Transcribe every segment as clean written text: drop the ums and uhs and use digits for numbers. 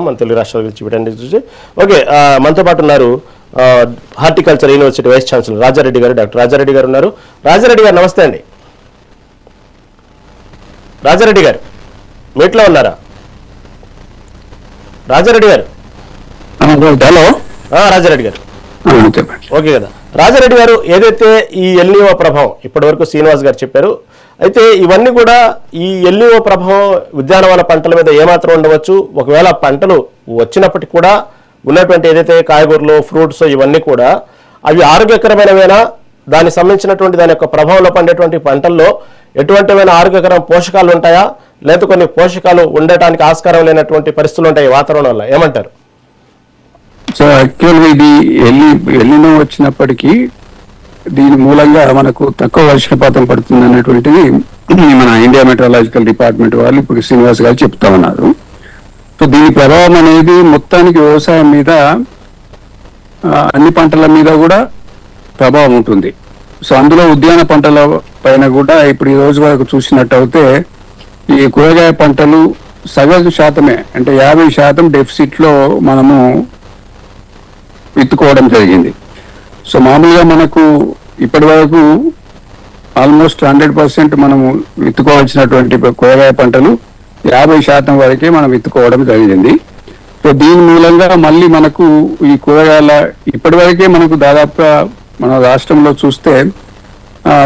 మన తెలుగు రాష్ట్రాల గురించి వీటన్నిటి చూసి ఓకే. మనతో పాటు ఉన్నారు horticulture university vice chancellor Rajareddy గారు, డాక్టర్ రాజారెడ్డి గారు ఉన్నారు. రాజారెడ్డి గారు నమస్తే అండి. రాజారెడ్డి గారు మీట్లో ఉన్నారా? రాజారెడ్డి గారు హలో. రాజారెడ్డి గారు ఓకే కదా. రాజారెడ్డి గారు, ఏదైతే ఈ ఎల్నిఓ ప్రభావం ఇప్పటి వరకు శ్రీనివాస్ గారు చెప్పారు, అయితే ఇవన్నీ కూడా ఈ ఎల్నిఓ ప్రభావం ఉద్యానవన పంటల మీద ఏమాత్రం ఉండవచ్చు. ఒకవేళ పంటలు వచ్చినప్పటికీ కూడా ఉన్నటువంటి ఏదైతే కాయగూరలు, ఫ్రూట్స్ ఇవన్నీ కూడా అవి ఆరోగ్యకరమైనవేనా, దానికి సంబంధించినటువంటి దాని యొక్క ప్రభావంలో పండేటువంటి పంటల్లో ఎటువంటివైనా ఆరోగ్యకరమైన పోషకాలు ఉంటాయా, లేదా కొన్ని పోషకాలు ఉండటానికి ఆస్కారం లేనటువంటి పరిస్థితులు ఉంటాయి వాతావరణం వల్ల, ఏమంటారు? సో యాక్చువల్గా ఇది ఎల్లినో వచ్చినప్పటికీ దీని మూలంగా మనకు తక్కువ వర్షపాతం పడుతుంది అన్నటువంటిది మన ఇండియా మెట్రాలజికల్ డిపార్ట్మెంట్ వాళ్ళు ఇప్పుడు శ్రీనివాస్ గారు చెప్తా ఉన్నారు. సో దీని ప్రభావం అనేది మొత్తానికి వ్యవసాయం మీద, అన్ని పంటల మీద కూడా ప్రభావం ఉంటుంది. సో అందులో ఉద్యాన పంటల పైన కూడా ఇప్పుడు ఈ రోజు వరకు చూసినట్టయితే ఈ కూరగాయ పంటలు సగటు శాతమే, అంటే 50% డెఫిసిట్ లో మనము విత్తుకోవడం జరిగింది. సో మామూలుగా మనకు ఇప్పటి వరకు ఆల్మోస్ట్ 100% మనము విత్తుకోవాల్సినటువంటి కూరగాయ పంటలు 50% వరకే మనం విత్తుకోవడం జరిగింది. సో దీని మూలంగా మళ్ళీ మనకు ఈ కూరగాయల ఇప్పటి వరకే మనకు దాదాపుగా మన రాష్ట్రంలో చూస్తే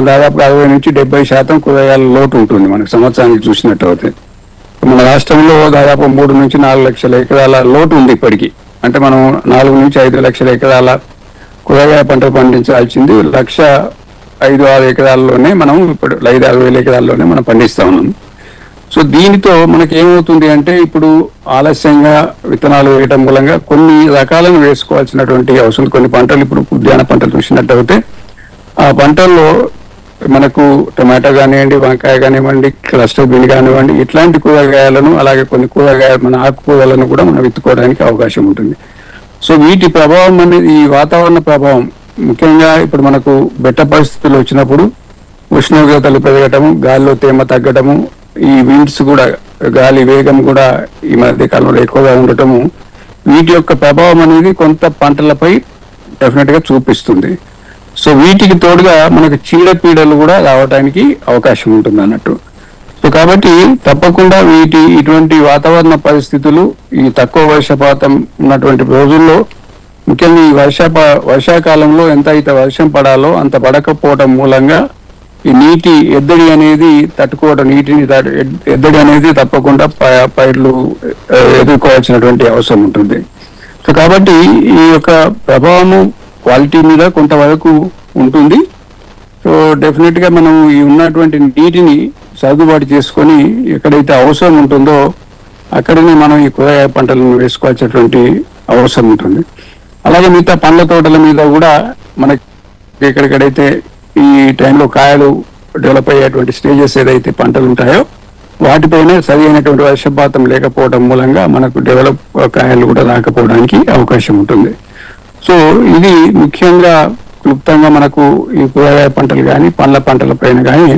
దాదాపుగా 60 నుంచి 70% కూరగాయల లోటు ఉంటుంది మనకు సంవత్సరానికి చూసినట్టయితే. మన రాష్ట్రంలో దాదాపు 3 నుంచి 4 లక్షల ఎకరాల లోటు ఉంది ఇప్పటికీ. అంటే మనం 4 నుంచి 5 లక్షల ఎకరాల కూరగాయ పంట పండించాల్సింది 1,05,6 ఎకరాల్లోనే మనం ఇప్పుడు 5,6,000 ఎకరాల్లోనే మనం పండిస్తా ఉన్నాం. సో దీనితో మనకి ఏమవుతుంది అంటే ఇప్పుడు ఆలస్యంగా విత్తనాలు వేయడం మూలంగా కొన్ని రకాలను వేసుకోవాల్సినటువంటి అవసరం. కొన్ని పంటలు ఇప్పుడు ఉద్యాన పంటలు చూసినట్టయితే ఆ పంటల్లో మనకు టమాటా కానివ్వండి, వంకాయ కానివ్వండి, క్లస్టర్ బీన్ కానివ్వండి, ఇట్లాంటి కూరగాయలను, అలాగే కొన్ని కూరగాయలు మన ఆకుకూరలను కూడా మనం విత్తుకోవడానికి అవకాశం ఉంటుంది. సో వీటి ప్రభావం అనేది ఈ వాతావరణ ప్రభావం ముఖ్యంగా ఇప్పుడు మనకు బెట్ట పరిస్థితులు వచ్చినప్పుడు ఉష్ణోగ్రతలు పెరగటము, గాలిలో తేమ తగ్గటము, ఈ విండ్స్ కూడా గాలి వేగం కూడా ఈ మధ్య కాలంలో ఎక్కువగా ఉండటము, వీటి యొక్క ప్రభావం అనేది కొంత పంటలపై డెఫినెట్ గా చూపిస్తుంది. సో వీటికి తోడుగా మనకు చీడపీడలు కూడా రావడానికి అవకాశం ఉంటుంది అన్నట్టు. సో కాబట్టి తప్పకుండా ఇటువంటి వాతావరణ పరిస్థితులు ఈ తక్కువ వర్షపాతం ఉన్నటువంటి రోజుల్లో, ముఖ్యంగా ఈ వర్షాకాలంలో ఎంత అయితే వర్షం పడాలో అంత పడకపోవడం మూలంగా ఈ నీటి ఎద్దడి అనేది తట్టుకోవడం, నీటిని ఎద్దడి అనేది తప్పకుండా పైర్లు ఎదుర్కోవాల్సినటువంటి అవసరం ఉంటుంది. సో కాబట్టి ఈ యొక్క ప్రభావము క్వాలిటీ మీద కొంతవరకు ఉంటుంది. సో డెఫినెట్ గా మనం ఈ ఉన్నటువంటి నీటిని సర్దుబాటు చేసుకొని ఎక్కడైతే అవసరం ఉంటుందో అక్కడనే మనం ఈ కూరగాయ పంటలను వేసుకోవాల్సినటువంటి అవసరం ఉంటుంది. అలాగే మిగతా పండ్ల తోటల మీద కూడా మనకి ఎక్కడెక్కడైతే ఈ టైంలో కాయలు డెవలప్ అయ్యేటువంటి స్టేజెస్ ఏదైతే పంటలు ఉంటాయో వాటిపైన సరి అయినటువంటి వర్షపాతం లేకపోవడం మూలంగా మనకు డెవలప్ కాయలు కూడా రాకపోవడానికి అవకాశం ఉంటుంది. సో ఇది ముఖ్యంగా క్లుప్తంగా మనకు ఈ కూరగాయ పంటలు కానీ పండ్ల పంటల పైన కానీ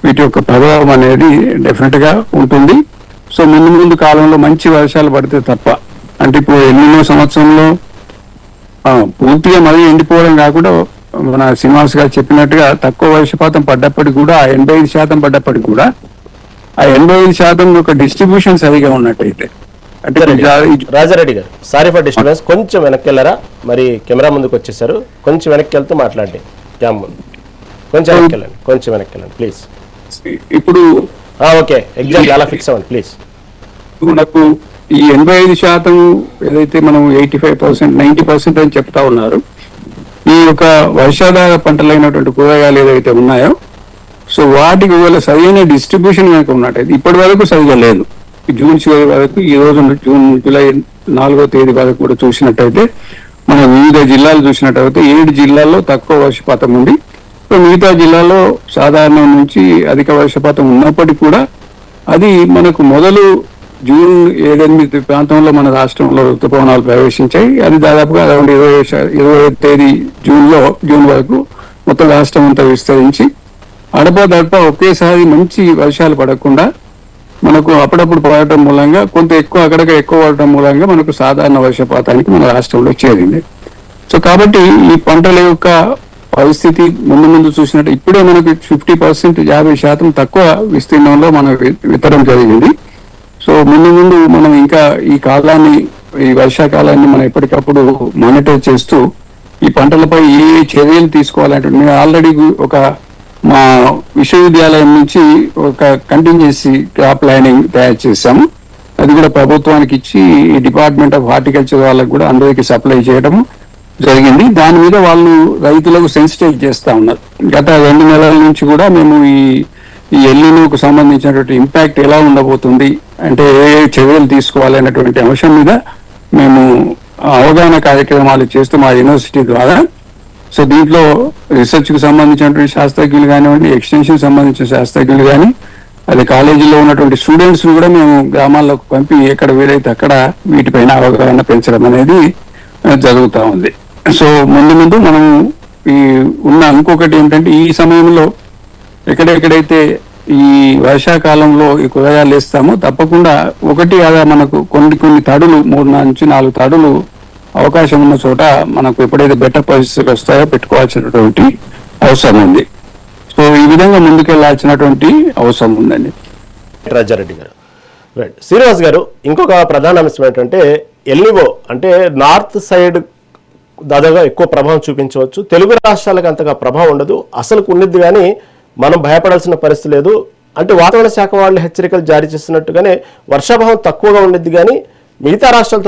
వీటి యొక్క ప్రభావం అనేది డెఫినెట్ గా ఉంటుంది. సో ముందు కాలంలో మంచి వర్షాలు పడితే తప్ప, అంటే ఇప్పుడు ఎన్నెన్నో సంవత్సరంలో పూర్తిగా మరీ ఎండిపోవడం కాకుండా మన శ్రీనివాస్ గారు చెప్పినట్టుగా తక్కువ వర్షపాతం పడ్డప్పటికి కూడా 85% పడ్డప్పటికి కూడా ఆ 85% యొక్క డిస్ట్రిబ్యూషన్ సరిగా ఉన్నట్టయితే. రాజారెడ్డి గారు, సారీ ఫర్ డిస్టర్బెన్స్, కొంచెం వెనక్కి వెళ్ళారా? మరి కెమెరా ముందుకు వచ్చేసారు, కొంచెం వెనక్కి వెళ్తూ మాట్లాడండి. క్యామ్ ముందు కొంచెం వెనక్కి వెళ్ళండి ప్లీజ్. ఇప్పుడు ఓకే, ఎగ్జాక్ట్ అలా ఫిక్స్ అవ్వండి ప్లీజ్. మనకు ఈ 85% ఏదైతే మనం 85%, 90% అని చెప్తా ఉన్నారు, ఈ యొక్క వర్షాధార పంటలైనటువంటి కూరగాయలు ఏదైతే ఉన్నాయో సో వాటికి ఒకవేళ సరైన డిస్ట్రిబ్యూషన్ కనుక ఉన్నట్టయితే, ఇప్పటి వరకు సరిగా లేదు. జూన్ చివరి వరకు, ఈ రోజు జూలై 4వ తేదీ వరకు కూడా చూసినట్టయితే మనం వివిధ జిల్లాలు చూసినట్టయితే 7 జిల్లాల్లో తక్కువ వర్షపాతం ఉంది. మిగతా జిల్లాలో సాధారణం నుంచి అధిక వర్షపాతం ఉన్నప్పటికీ కూడా అది మనకు మొదలు జూన్ 7-8 ప్రాంతంలో మన రాష్ట్రంలో ఋతుపవనాలు ప్రవేశించాయి. అది దాదాపుగా అరౌండ్ 20వ తేదీ జూన్ వరకు మొత్తం రాష్ట్రం అంతా విస్తరించి అడపదడప ఒకేసారి మంచి వర్షాలు పడకుండా మనకు అప్పుడప్పుడు పడటం మూలంగా కొంత ఎక్కువ అక్కడక్కడ ఎక్కువ పడటం మూలంగా మనకు సాధారణ వర్షపాతానికి మన రాష్ట్రంలో చేరింది. సో కాబట్టి ఈ పంటల యొక్క పరిస్థితి ముందు ముందు చూసినట్టు ఇప్పుడే మనకు 50% 50% తక్కువ విస్తీర్ణంలో మన విత్తడం జరిగింది. సో ముందు ముందు మనం ఇంకా ఈ కాలాన్ని, ఈ వర్షాకాలాన్ని మనం ఎప్పటికప్పుడు మానిటర్ చేస్తూ ఈ పంటలపై ఏ చర్యలు తీసుకోవాలంటే మేము ఆల్రెడీ ఒక మా విశ్వవిద్యాలయం నుంచి ఒక కంటిన్యూసీ క్రాప్ ప్లానింగ్ తయారు చేశాము. అది కూడా ప్రభుత్వానికి ఇచ్చి డిపార్ట్మెంట్ ఆఫ్ హార్టికల్చర్ వాళ్ళకు కూడా అందరికీ సప్లై చేయడం జరిగింది. దాని మీద వాళ్ళు రైతులకు సెన్సిటైజ్ చేస్తా ఉన్నారు. గత 2 నెలల నుంచి కూడా మేము ఈ ఎల్నినోకు సంబంధించినటువంటి ఇంపాక్ట్ ఎలా ఉండబోతుంది, అంటే ఏ చర్యలు తీసుకోవాలనేటువంటి అంశం మీద మేము అవగాహన కార్యక్రమాలు చేస్తూ మా యూనివర్సిటీ ద్వారా. సో దీంట్లో రీసెర్చ్ కు సంబంధించినటువంటి శాస్త్రజ్ఞులు కానివ్వండి, ఎక్స్టెన్షన్ సంబంధించిన శాస్త్రజ్ఞులు కానీ, అది కాలేజీలో ఉన్నటువంటి స్టూడెంట్స్ కూడా మేము గ్రామాల్లోకి పంపి ఎక్కడ వీలైతే అక్కడ వీటిపైన అవగాహన పెంచడం అనేది జరుగుతూ ఉంది. సో ముందు ముందు మనం ఈ ఉన్న ఇంకొకటి ఏంటంటే ఈ సమయంలో ఎక్కడెక్కడైతే ఈ వర్షాకాలంలో ఈ కూరగాయలు వేస్తామో తప్పకుండా ఒకటి అలా మనకు కొన్ని తడులు 3 నుంచి 4 తడులు అవకాశం ఉన్న చోట మనకు ఎప్పుడైతే బెటర్ పరిస్థితులు వస్తాయో పెట్టుకోవాల్సినటువంటి అవసరం ఉంది. సో ఈ విధంగా ముందుకెళ్లాల్సినటువంటి అవసరం ఉందండి. రాజారెడ్డి గారు, రైట్. శ్రీనివాస్ గారు, ఇంకొక ప్రధాన అంశం ఏంటంటే ఎల్నివో అంటే నార్త్ సైడ్ దాదాపుగా ఎక్కువ ప్రభావం చూపించవచ్చు, తెలుగు రాష్ట్రాలకు అంతగా ప్రభావం ఉండదు, అసలు ఉన్నది కానీ మనం భయపడాల్సిన పరిస్థితి లేదు. అంటే వాతావరణ శాఖ వాళ్ళు హెచ్చరికలు జారీ చేస్తున్నట్టుగానే వర్షాభావం తక్కువగా ఉండేది కానీ మిగతా రాష్ట్రాలతో